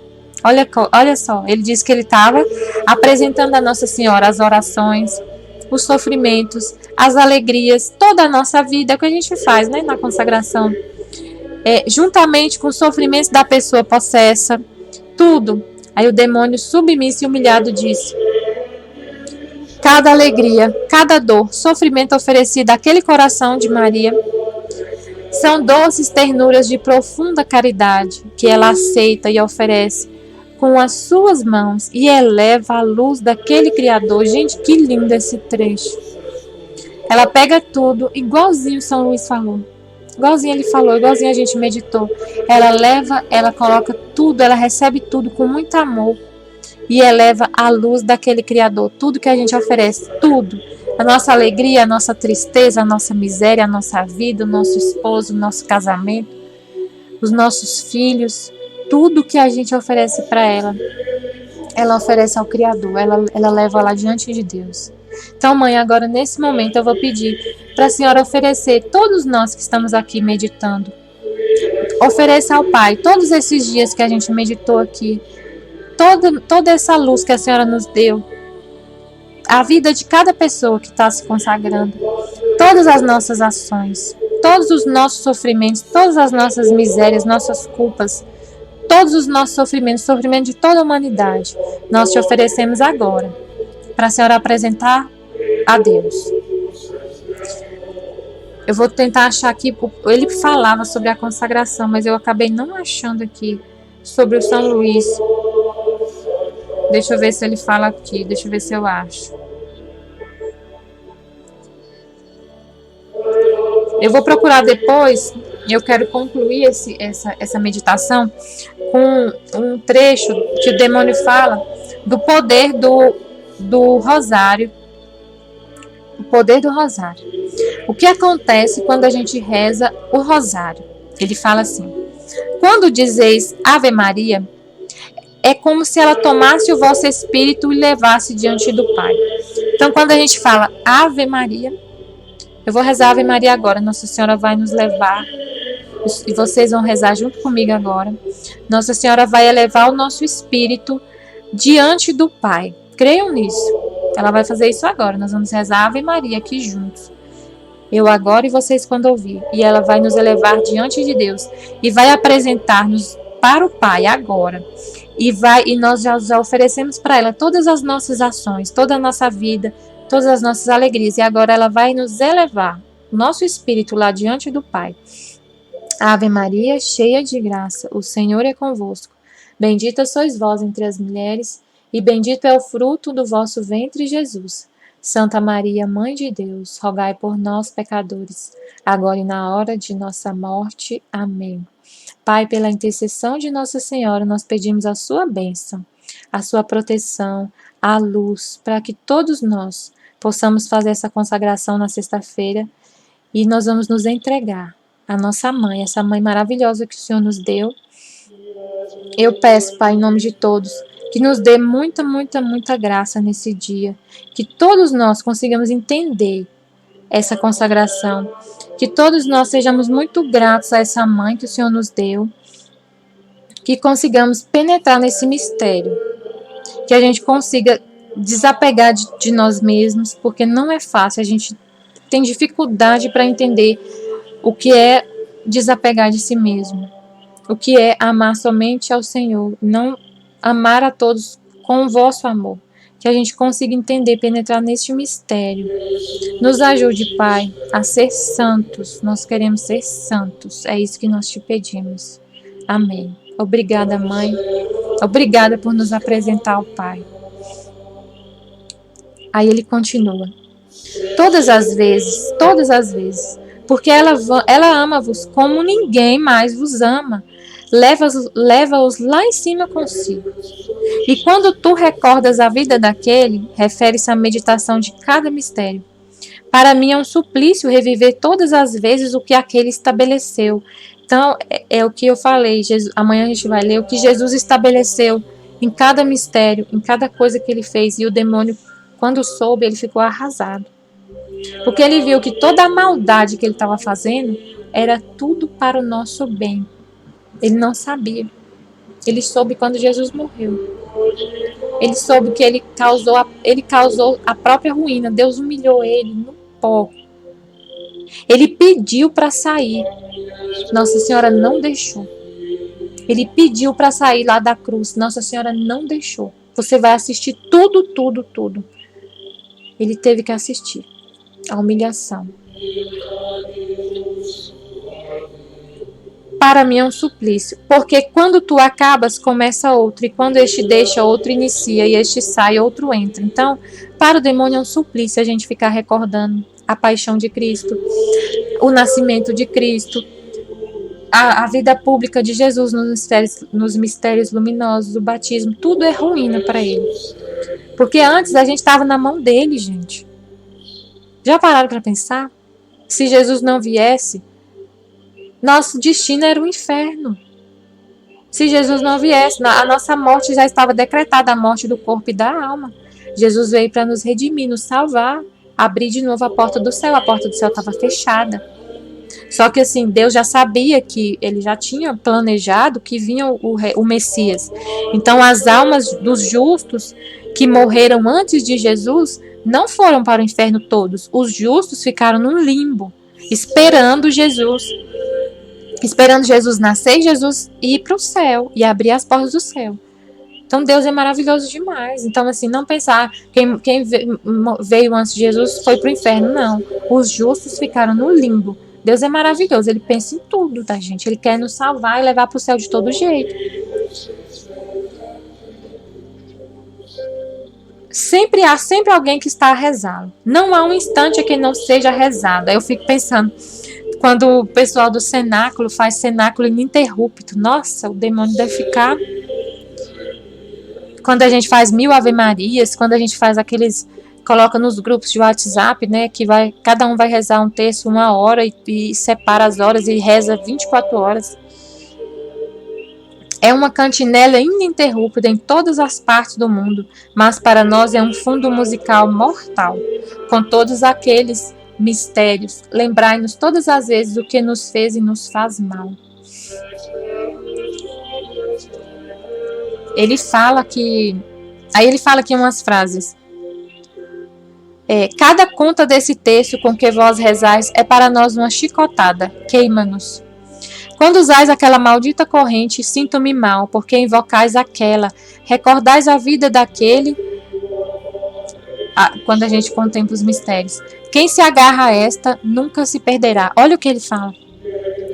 Olha só, ele disse que ele estava apresentando a Nossa Senhora as orações, os sofrimentos, as alegrias, toda a nossa vida, é o que a gente faz, né, na consagração. Juntamente com os sofrimentos da pessoa possessa, tudo. Aí o demônio submisso e humilhado disse: cada alegria, cada dor, sofrimento oferecido àquele coração de Maria são doces ternuras de profunda caridade que ela aceita e oferece com as suas mãos e eleva a luz daquele Criador. Gente, que lindo esse trecho. Ela pega tudo, igualzinho São Luís falou. Igualzinho ele falou, igualzinho a gente meditou. Ela leva, ela coloca tudo, ela recebe tudo com muito amor e eleva a luz daquele Criador. Tudo que a gente oferece, tudo. A nossa alegria, a nossa tristeza, a nossa miséria, a nossa vida, o nosso esposo, o nosso casamento, os nossos filhos, tudo que a gente oferece para ela, ela oferece ao Criador, ela leva lá diante de Deus. Então, mãe, agora nesse momento eu vou pedir para a senhora oferecer, todos nós que estamos aqui meditando, ofereça ao Pai todos esses dias que a gente meditou aqui, toda essa luz que a senhora nos deu, a vida de cada pessoa que está se consagrando, todas as nossas ações, todos os nossos sofrimentos, todas as nossas misérias, nossas culpas, todos os nossos sofrimentos, sofrimento de toda a humanidade, nós te oferecemos agora, para a senhora apresentar a Deus. Eu vou tentar achar aqui, ele falava sobre a consagração, mas eu acabei não achando aqui sobre o São Luís. Deixa eu ver se ele fala aqui, deixa eu ver se eu acho. Eu vou procurar depois, e eu quero concluir essa meditação com um trecho que o demônio fala do poder do rosário. O poder do rosário. O que acontece quando a gente reza o rosário? Ele fala assim: quando dizeis Ave Maria, é como se ela tomasse o vosso espírito e levasse diante do Pai. Então, quando a gente fala Ave Maria, eu vou rezar Ave Maria agora, Nossa Senhora vai nos levar, e vocês vão rezar junto comigo agora. Nossa Senhora vai elevar o nosso espírito diante do Pai. Creiam nisso. Ela vai fazer isso agora. Nós vamos rezar Ave Maria aqui juntos. Eu agora e vocês quando ouvir. E ela vai nos elevar diante de Deus. E vai apresentar-nos para o Pai agora. E nós já oferecemos para ela todas as nossas ações, toda a nossa vida, todas as nossas alegrias. E agora ela vai nos elevar, o nosso espírito lá diante do Pai. Ave Maria, cheia de graça, o Senhor é convosco. Bendita sois vós entre as mulheres, e bendito é o fruto do vosso ventre, Jesus. Santa Maria, Mãe de Deus, rogai por nós, pecadores, agora e na hora de nossa morte. Amém. Pai, pela intercessão de Nossa Senhora, nós pedimos a sua bênção, a sua proteção, a luz, para que todos nós possamos fazer essa consagração na sexta-feira, e nós vamos nos entregar à nossa mãe, essa mãe maravilhosa que o Senhor nos deu. Eu peço, Pai, em nome de todos, que nos dê muita, muita, muita graça nesse dia, que todos nós consigamos entender essa consagração, que todos nós sejamos muito gratos a essa mãe que o Senhor nos deu, que consigamos penetrar nesse mistério, que a gente consiga desapegar de nós mesmos, porque não é fácil, a gente tem dificuldade para entender o que é desapegar de si mesmo, o que é amar somente ao Senhor, não amar a todos com o vosso amor, que a gente consiga entender, penetrar neste mistério. Nos ajude, Pai, a ser santos, nós queremos ser santos, é isso que nós te pedimos. Amém. Obrigada, Mãe, obrigada por nos apresentar ao Pai. Aí ele continua. Todas as vezes, porque ela ama-vos como ninguém mais vos ama. Leva-os lá em cima consigo. E quando tu recordas a vida daquele, refere-se à meditação de cada mistério. Para mim é um suplício reviver todas as vezes o que aquele estabeleceu. Então, é o que eu falei. Amanhã a gente vai ler o que Jesus estabeleceu em cada mistério, em cada coisa que ele fez. E o demônio, quando soube, ele ficou arrasado. Porque ele viu que toda a maldade que ele estava fazendo era tudo para o nosso bem. Ele não sabia. Ele soube quando Jesus morreu. Ele soube que ele causou a própria ruína. Deus humilhou ele no pó. Ele pediu para sair. Nossa Senhora não deixou. Ele pediu para sair lá da cruz. Nossa Senhora não deixou. Você vai assistir tudo, tudo, tudo. Ele teve que assistir a humilhação. Para mim é um suplício, porque quando tu acabas, começa outro, e quando este deixa, outro inicia, e este sai, outro entra. Então, para o demônio é um suplício a gente ficar recordando a paixão de Cristo, o nascimento de Cristo, a vida pública de Jesus nos mistérios luminosos, o batismo, tudo é ruína para ele. Porque antes a gente estava na mão dele, gente. Já pararam para pensar? Se Jesus não viesse, nosso destino era o inferno. Se Jesus não viesse, a nossa morte já estava decretada, a morte do corpo e da alma. Jesus veio para nos redimir, nos salvar, abrir de novo a porta do céu. A porta do céu estava fechada. Só que assim, Deus já sabia que ele já tinha planejado que vinha o Messias. Então as almas dos justos que morreram antes de Jesus não foram para o inferno todos. Os justos ficaram num limbo, esperando Jesus nascer, Jesus ir para o céu e abrir as portas do céu. Então Deus é maravilhoso demais. Então assim, não pensar quem veio antes de Jesus foi para o inferno, não. Os justos ficaram no limbo. Deus é maravilhoso, ele pensa em tudo, tá, gente? Ele quer nos salvar e levar para o céu de todo jeito. Há sempre alguém que está a rezá-lo. Não há um instante que não seja rezado. Aí eu fico pensando, quando o pessoal do cenáculo faz cenáculo ininterrupto, nossa, o demônio deve ficar. Quando a gente faz 1000 Ave Marias, quando a gente faz coloca nos grupos de WhatsApp, né, que cada um vai rezar um terço 1 hora e separa as horas e reza 24 horas. É uma cantinela ininterrupta em todas as partes do mundo, mas para nós é um fundo musical mortal. Com todos aqueles mistérios, lembrai-nos todas as vezes o que nos fez e nos faz mal. Ele fala aqui umas frases. Cada conta desse texto com que vós rezais é para nós uma chicotada, queima-nos. Quando usais aquela maldita corrente, sinto-me mal, porque invocais aquela, recordais a vida daquele, quando a gente contempla os mistérios. Quem se agarra a esta, nunca se perderá. Olha o que ele fala.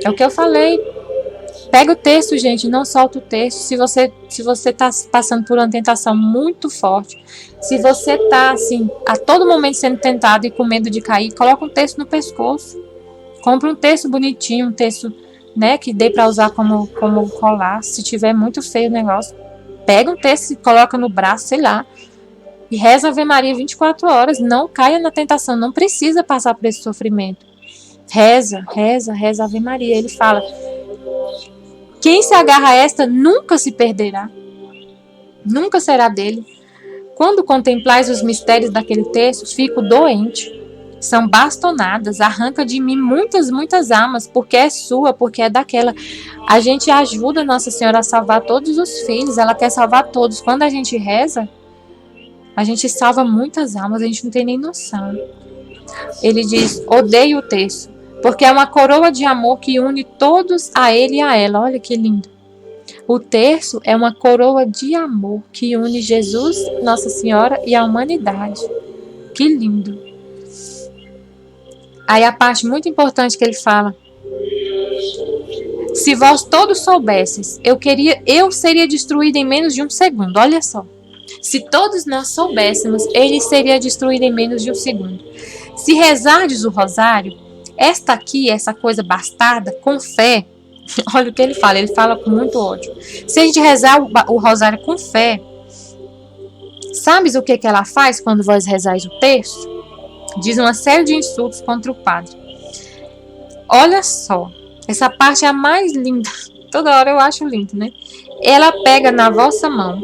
É o que eu falei. Pega o texto, gente, não solta o texto. Se você está passando por uma tentação muito forte, se você está assim, a todo momento sendo tentado e com medo de cair, coloca um texto no pescoço. Compra um texto bonitinho, um texto, né, que dê para usar como colar. Se tiver muito feio o negócio, pega um texto e coloca no braço, sei lá, e reza a Ave Maria 24 horas. Não caia na tentação, não precisa passar por esse sofrimento. Reza a Ave Maria. Ele fala: quem se agarra a esta nunca se perderá, nunca será dele. Quando contemplais os mistérios daquele texto, fico doente. são bastonadas, arranca de mim muitas, muitas almas, porque é sua, porque é daquela. A gente ajuda Nossa Senhora a salvar todos os filhos, ela quer salvar todos. Quando a gente reza, a gente salva muitas almas, a gente não tem nem noção. Ele diz, odeio o terço, porque é uma coroa de amor que une todos a ele e a ela. Olha que lindo. O terço é uma coroa de amor que une Jesus, Nossa Senhora e a humanidade. Que lindo. Aí a parte muito importante que ele fala. Se vós todos soubesses, eu seria destruído em menos de um segundo. Olha só. Se todos nós soubéssemos, ele seria destruído em menos de um segundo. Se rezardes o rosário, essa coisa bastarda, com fé, olha o que ele fala com muito ódio. Se a gente rezar o rosário com fé, sabes o que ela faz quando vós rezais o terço? Diz uma série de insultos contra o padre. Olha só, essa parte é a mais linda. Toda hora eu acho lindo, né? Ela pega na vossa mão,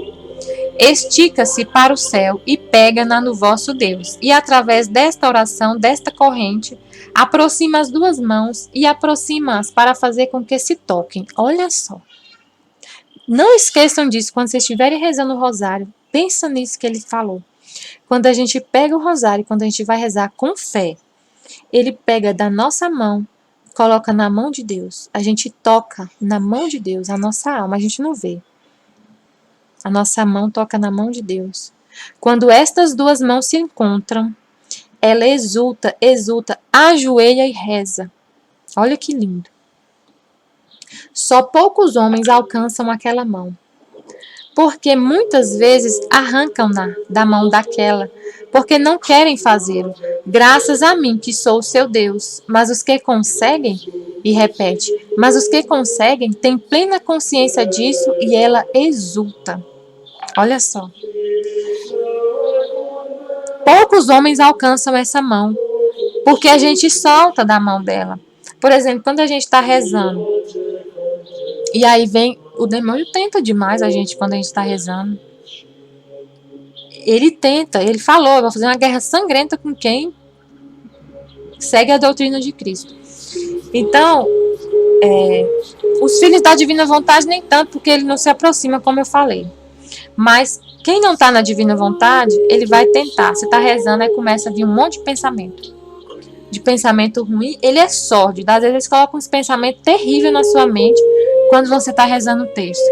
estica-se para o céu e pega-na no vosso Deus. E através desta oração, desta corrente, aproxima as duas mãos e aproxima-as para fazer com que se toquem. Olha só. Não esqueçam disso quando vocês estiverem rezando o rosário. Pensa nisso que ele falou. Quando a gente pega o rosário, quando a gente vai rezar com fé, ele pega da nossa mão, coloca na mão de Deus. A gente toca na mão de Deus, a nossa alma, a gente não vê. A nossa mão toca na mão de Deus. Quando estas duas mãos se encontram, ela exulta, ajoelha e reza. Olha que lindo. Só poucos homens alcançam aquela mão, porque muitas vezes arrancam-na da mão daquela, porque não querem fazê-lo. Graças a mim, que sou o seu Deus. Mas os que conseguem, e repete, mas os que conseguem têm plena consciência disso e ela exulta. Olha só. Poucos homens alcançam essa mão, porque a gente solta da mão dela. Por exemplo, quando a gente está rezando, e aí vem, o demônio tenta demais a gente quando a gente está rezando. Ele tenta, ele falou, eu vou fazer uma guerra sangrenta com quem segue a doutrina de Cristo. Então, os filhos da divina vontade nem tanto, porque ele não se aproxima, como eu falei. Mas quem não está na divina vontade, ele vai tentar. Você está rezando, aí começa a vir um monte de pensamento ruim. Ele é sórdido, às vezes eles colocam uns pensamentos terríveis na sua mente quando você está rezando o texto.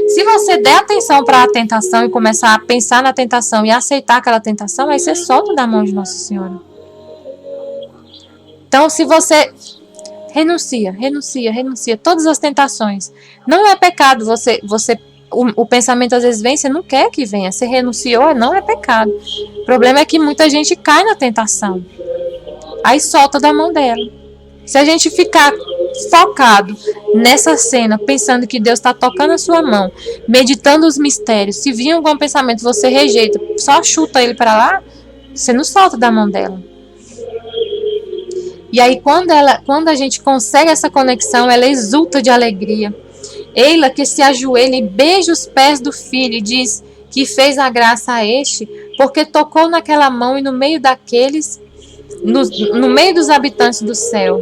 Se você der atenção para a tentação e começar a pensar na tentação e aceitar aquela tentação, aí você solta da mão de Nossa Senhora. Então, se você renuncia todas as tentações, não é pecado o pensamento às vezes vem, você não quer que venha, você renunciou, não é pecado. O problema é que muita gente cai na tentação, aí solta da mão dela. Se a gente ficar focado nessa cena, pensando que Deus está tocando a sua mão, meditando os mistérios, se vir algum pensamento você rejeita, só chuta ele para lá, você não solta da mão dela. E aí quando a gente consegue essa conexão, ela exulta de alegria. Ela que se ajoelha e beija os pés do filho e diz que fez a graça a este, porque tocou naquela mão e no meio daqueles, no meio dos habitantes do céu.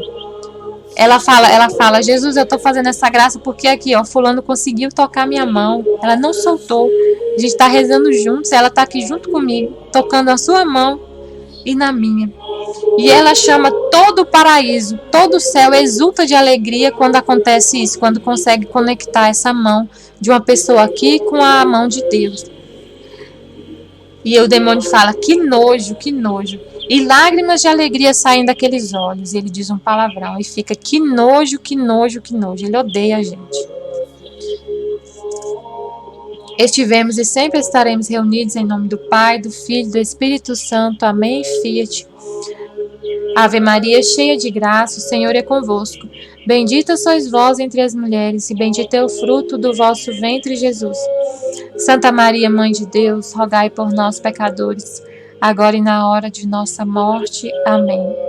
Ela fala, Jesus, eu estou fazendo essa graça porque aqui, ó, fulano conseguiu tocar minha mão. Ela não soltou. A gente está rezando juntos, ela está aqui junto comigo, tocando a sua mão e na minha. E ela chama todo o paraíso, todo o céu exulta de alegria quando acontece isso, quando consegue conectar essa mão de uma pessoa aqui com a mão de Deus. E o demônio fala, que nojo, que nojo. E lágrimas de alegria saem daqueles olhos. Ele diz um palavrão e fica, que nojo, que nojo, que nojo. Ele odeia a gente. Estivemos e sempre estaremos reunidos em nome do Pai, do Filho e do Espírito Santo. Amém. Fiat. Ave Maria, cheia de graça, o Senhor é convosco. Bendita sois vós entre as mulheres, e bendito é o fruto do vosso ventre, Jesus. Santa Maria, Mãe de Deus, rogai por nós, pecadores, agora e na hora de nossa morte. Amém.